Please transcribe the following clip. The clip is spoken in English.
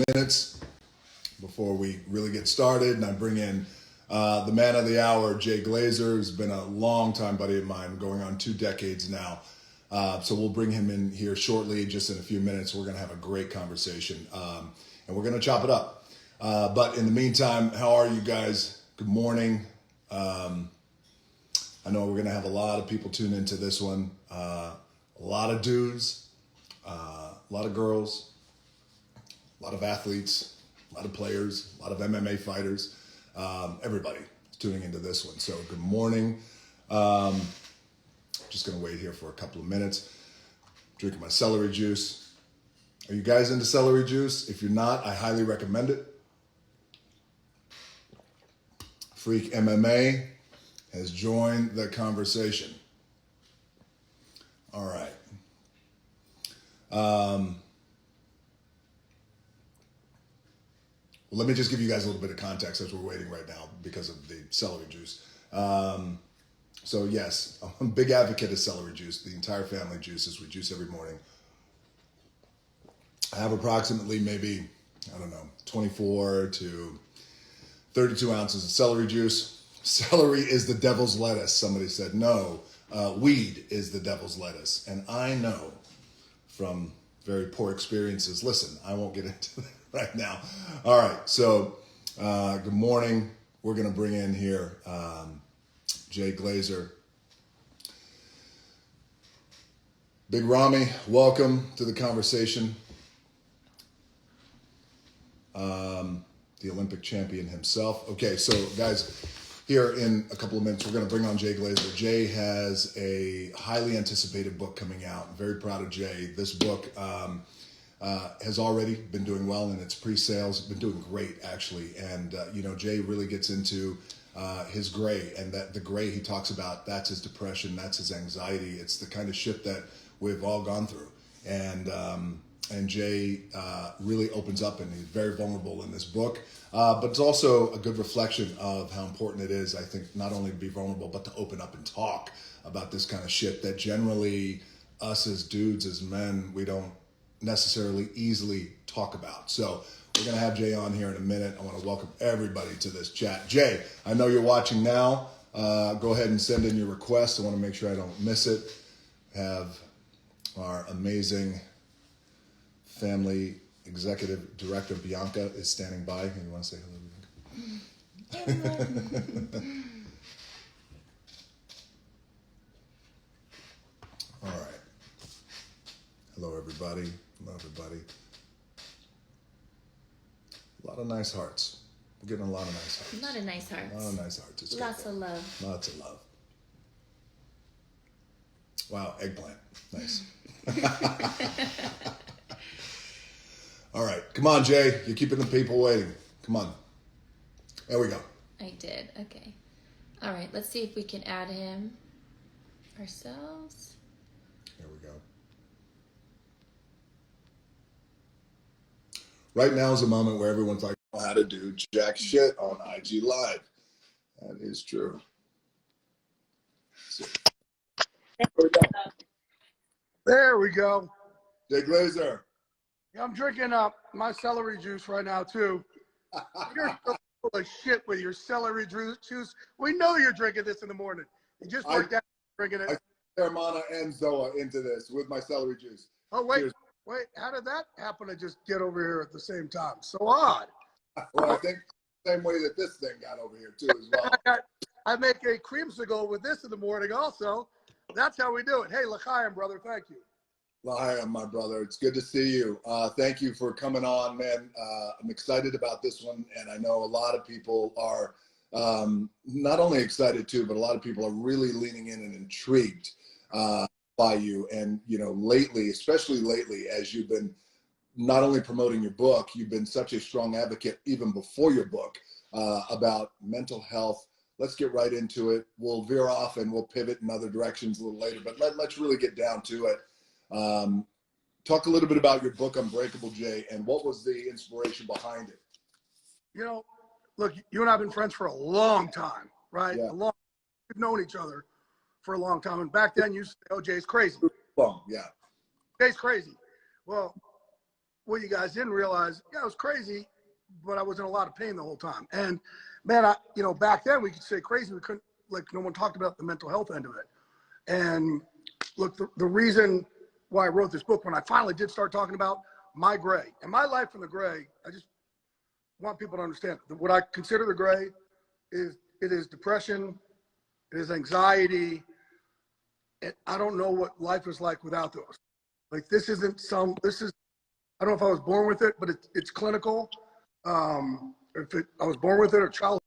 minutes before we really get started, and I bring in the man of the hour, Jayglazer, who's been a long time buddy of mine, going on 2 decades now. So we'll bring him in here shortly, just in a few minutes. We're going to have a great conversation, and we're going to chop it up. But in the meantime, how are you guys? Good morning. I know we're going to have a lot of people tune into this one. A lot of dudes, a lot of girls, a lot of athletes, a lot of players, a lot of MMA fighters. Everybody is tuning into this one. So good morning. Just going to wait here for a couple of minutes. Drinking my celery juice. Are you guys into celery juice? If you're not, I highly recommend it. Freak MMA has joined the conversation. All right. Well, let me just give you guys a little bit of context as we're waiting right now because of the celery juice. So yes, I'm a big advocate of celery juice. The entire family juices. We juice every morning. I have approximately maybe, 24 to 32 ounces of celery juice. Celery is the devil's lettuce. Somebody said, no, weed is the devil's lettuce. And I know from very poor experiences. Listen, I won't get into that right now. All right, so good morning. We're going to bring in here Jayglazer. Big Rami, welcome to the conversation. The Olympic champion himself. Okay, so guys, here in a couple of minutes, we're going to bring on Jayglazer. Jay has a highly anticipated book coming out. I'm very proud of Jay. This book has already been doing well in its pre-sales. Been doing great, actually. And, Jay really gets into his gray. And that the gray he talks about, that's his depression, that's his anxiety. It's the kind of shit that we've all gone through. And Jay really opens up, and he's very vulnerable in this book. But it's also a good reflection of how important it is, I think, not only to be vulnerable, but to open up and talk about this kind of shit that generally us as dudes, as men, we don't necessarily easily talk about. So we're going to have Jay on here in a minute. I want to welcome everybody to this chat. Jay, I know you're watching now. Go ahead and send in your request. I want to make sure I don't miss it. Have our amazing family executive director Bianca is standing by. You want to say hello, Bianca? All right. Hello, everybody. Hello, everybody. A lot of nice hearts. We're getting a lot of nice hearts. A lot of nice hearts. A lot of nice hearts. It's Lots of love. Lots of love. Wow, eggplant. Nice. All right. Come on, Jay. You're keeping the people waiting. Come on. There we go. I did. Okay. All right. Let's see if we can add him ourselves. There we go. Right now is a moment where everyone's like, I don't know how to do jack shit on IG Live. That is true. There we go. Jayglazer. Yeah, I'm drinking my celery juice right now, too. You're so full of shit with your celery juice. We know you're drinking this in the morning. You just worked out drinking it. I Terramana and Zoa into this with my celery juice. Oh, wait. Cheers. Wait, how did that happen to just get over here at the same time? So odd. Well, I think the same way that this thing got over here, too, as well. I make a creamsicle with this in the morning also. That's how we do it. Hey, L'chaim, brother, thank you. Hi, my brother. It's good to see you. Thank you for coming on, man. I'm excited about this one, and I know a lot of people are not only excited too, but a lot of people are really leaning in and intrigued by you. And lately, especially lately, as you've been not only promoting your book, you've been such a strong advocate even before your book about mental health. Let's get right into it. We'll veer off and we'll pivot in other directions a little later, but let's really get down to it. Talk a little bit about your book, Unbreakable, Jay, and what was the inspiration behind it? Look, you and I have been friends for a long time, right? Yeah. We've known each other for a long time. And back then you used to say, oh, Jay's crazy. Well, yeah. Jay's crazy. Well, what you guys didn't realize, yeah, it was crazy, but I was in a lot of pain the whole time. And man, back then we could say crazy. We couldn't, like, no one talked about the mental health end of it. And look, the reason why I wrote this book, when I finally did start talking about my gray and my life in the gray, I just want people to understand that what I consider the gray is depression, it is anxiety. And I don't know what life is like without those. Like, I don't know if I was born with it, but it's clinical. I was born with it or child